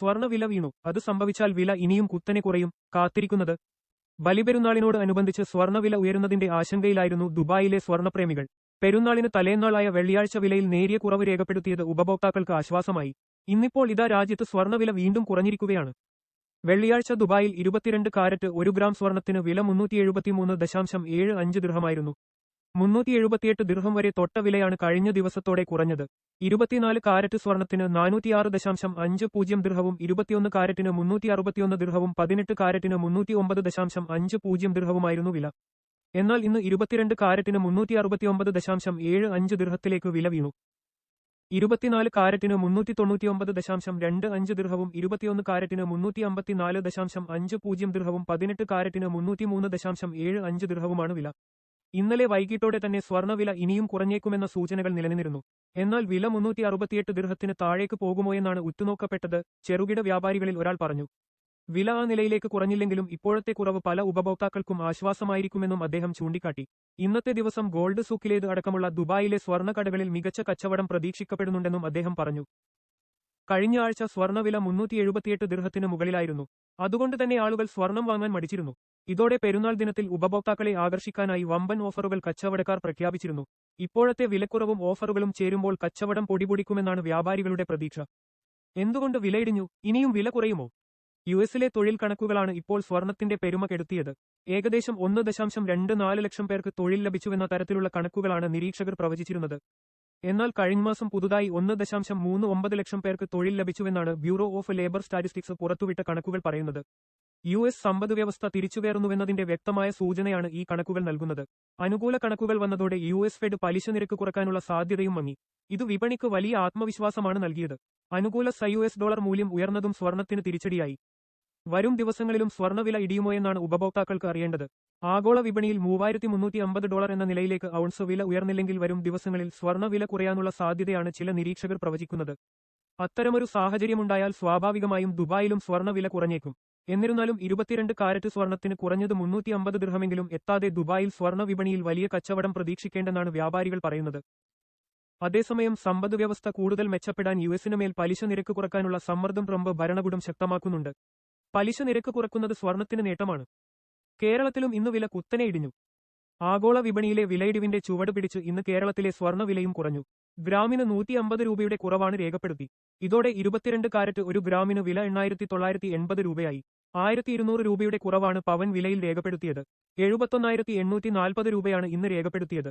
സ്വർണ്ണ വില വീണു. അത് സംഭവിച്ചാൽ വില ഇനിയും കുത്തനെ കുറയും. കാത്തിരിക്കുന്നത് ബലിപെരുന്നാളിനോട് അനുബന്ധിച്ച് സ്വർണ്ണവില ഉയരുന്നതിന്റെ ആശങ്കയിലായിരുന്നു ദുബായിലെ സ്വർണ്ണപ്രേമികൾ. പെരുന്നാളിന് തലേന്നാളായ വെള്ളിയാഴ്ച വിലയിൽ നേരിയ കുറവ് രേഖപ്പെടുത്തിയത് ഉപഭോക്താക്കൾക്ക് ആശ്വാസമായി. ഇന്നിപ്പോൾ ഇതാ രാജ്യത്ത് സ്വർണ്ണവില വീണ്ടും കുറഞ്ഞിരിക്കുകയാണ്. വെള്ളിയാഴ്ച ദുബായിൽ 22 കാരറ്റ് 1 ഗ്രാം സ്വർണത്തിന് വില 373.75 ദിർഹമായിരുന്നു. 378 ദിർഹം വരെ തൊട്ട വിലയാണ് കഴിഞ്ഞ ദിവസത്തോടെ കുറഞ്ഞത്. 24 കാരറ്റ് സ്വർണത്തിന് 406.50 ദിർഹവും 21 കാരറ്റിന് 361 ദിർഹവും 18 കാരറ്റിന് 309.50 ദിർഹവുമായിരുന്നു വില. എന്നാൽ ഇന്ന് 22 കാരറ്റിന് 369.75 ദിർഹത്തിലേക്ക് വില വീണു. 24 കാരറ്റിന് 399.25 ദിർഹവും 21 കാരറ്റിന് 354.50 ദിർഹവും 18 കാരറ്റിന് 303.75 ദിർഹവുമാണ് വില. ഇന്നലെ വൈകിട്ടോടെ തന്നെ സ്വർണ്ണവില ഇനിയും കുറഞ്ഞേക്കുമെന്ന സൂചനകൾ നിലനിന്നിരുന്നു. എന്നാൽ വില 368 ദിർഹത്തിന് താഴേക്ക് പോകുമോയെന്നാണ് ഉറ്റുനോക്കപ്പെട്ടത്. ചെറുകിട വ്യാപാരികളിൽ ഒരാൾ പറഞ്ഞു. വില ആ നിലയിലേക്ക് കുറഞ്ഞില്ലെങ്കിലും ഇപ്പോഴത്തെ കുറവ് പല ഉപഭോക്താക്കൾക്കും ആശ്വാസമായിരിക്കുമെന്നും അദ്ദേഹം ചൂണ്ടിക്കാട്ടി. ഇന്നത്തെ ദിവസം ഗോൾഡ് സൂക്കിലേത് അടക്കമുള്ള ദുബായിലെ സ്വർണ്ണക്കടകളിൽ മികച്ച കച്ചവടം പ്രതീക്ഷിക്കപ്പെടുന്നുണ്ടെന്നും അദ്ദേഹം പറഞ്ഞു. കഴിഞ്ഞ ആഴ്ച സ്വർണ്ണവില 378 ദിർഹത്തിന് മുകളിലായിരുന്നു. അതുകൊണ്ട് തന്നെ ആളുകൾ സ്വർണം വാങ്ങാൻ മടിച്ചിരുന്നു. ഇതോടെ പെരുന്നാൾ ദിനത്തിൽ ഉപഭോക്താക്കളെ ആകർഷിക്കാനായി വമ്പൻ ഓഫറുകൾ കച്ചവടക്കാർ പ്രഖ്യാപിച്ചിരുന്നു. ഇപ്പോഴത്തെ വിലക്കുറവും ഓഫറുകളും ചേരുമ്പോൾ കച്ചവടം പൊടിപൊടിക്കുമെന്നാണ് വ്യാപാരികളുടെ പ്രതീക്ഷ. എന്തുകൊണ്ട് വിലയിടിഞ്ഞു? ഇനിയും വില കുറയുമോ? യുഎസിലെ തൊഴിൽ കണക്കുകളാണ് ഇപ്പോൾ സ്വർണത്തിന്റെ പെരുമ കെടുത്തിയത്. ഏകദേശം 1.24 ലക്ഷം പേർക്ക് തൊഴിൽ ലഭിച്ചുവെന്ന തരത്തിലുള്ള കണക്കുകളാണ് നിരീക്ഷകർ പ്രവചിച്ചിരുന്നത്. എന്നാൽ കഴിഞ്ഞ മാസം പുതുതായി 1.39 ലക്ഷം പേർക്ക് തൊഴിൽ ലഭിച്ചുവെന്നാണ് ബ്യൂറോ ഓഫ് ലേബർ സ്റ്റാറ്റിസ്റ്റിക്സ് പുറത്തുവിട്ട കണക്കുകൾ പറയുന്നത്. യുഎസ് സമ്പദ്വ്യവസ്ഥ തിരിച്ചുകയറുന്നുവെന്നതിന്റെ വ്യക്തമായ സൂചനയാണ് ഈ കണക്കുകൾ നൽകുന്നത്. അനുകൂല കണക്കുകൾ വന്നതോടെ യുഎസ് ഫെഡ് പലിശ നിരക്ക് കുറയ്ക്കാനുള്ള സാധ്യതയും മങ്ങി. ഇത് വിപണിക്ക് വലിയ ആത്മവിശ്വാസമാണ് നൽകിയത്. അനുകൂല US ഡോളർ മൂല്യം ഉയർന്നതും സ്വർണത്തിന് തിരിച്ചടിയായി. വരും ദിവസങ്ങളിലും സ്വർണ്ണവില ഇടിയുമോയെന്നാണ് ഉപഭോക്താക്കൾക്ക് അറിയേണ്ടത്. ആഗോള വിപണിയിൽ $3,350 എന്ന നിലയിലേക്ക് ഔൺസ് വില ഉയർന്നില്ലെങ്കിൽ വരും ദിവസങ്ങളിൽ സ്വർണ്ണവില കുറയാനുള്ള സാധ്യതയാണ് ചില നിരീക്ഷകർ പ്രവചിക്കുന്നത്. അത്തരമൊരു സാഹചര്യമുണ്ടായാൽ സ്വാഭാവികമായും ദുബായിലും സ്വർണ്ണവില കുറഞ്ഞേക്കും. എന്നിരുന്നാലും 22 കാരറ്റ് സ്വർണത്തിന് കുറഞ്ഞത് 350 ദിർഹമെങ്കിലും എത്താതെ ദുബായിൽ സ്വർണ്ണ വിപണിയിൽ വലിയ കച്ചവടം പ്രതീക്ഷിക്കേണ്ടെന്നാണ് വ്യാപാരികൾ പറയുന്നത്. അതേസമയം സമ്പദ്വ്യവസ്ഥ കൂടുതൽ മെച്ചപ്പെടാൻ യുഎസിന് മേൽ പലിശ നിരക്ക് കുറയ്ക്കാനുള്ള സമ്മർദ്ദം ട്രംപ് ഭരണകൂടം ശക്തമാക്കുന്നുണ്ട്. പലിശ നിരക്ക് കുറയ്ക്കുന്നത് സ്വർണത്തിന് നേട്ടമാണ്. കേരളത്തിലും ഇന്ന് വില കുത്തനെ ഇടിഞ്ഞു. ആഗോള വിപണിയിലെ വിലയിടിവിന്റെ ചുവട് പിടിച്ച് ഇന്ന് കേരളത്തിലെ സ്വർണ്ണവിലയും കുറഞ്ഞു. ഗ്രാമിന് 150 രൂപയുടെ കുറവാണ് രേഖപ്പെടുത്തി. ഇതോടെ 22 കാരറ്റ് 1 ഗ്രാമിന് വില 8,980 രൂപയായി. 1,200 രൂപയുടെ കുറവാണ് പവൻ വിലയിൽ രേഖപ്പെടുത്തിയത്. 71,840 രൂപയാണ് ഇന്ന് രേഖപ്പെടുത്തിയത്.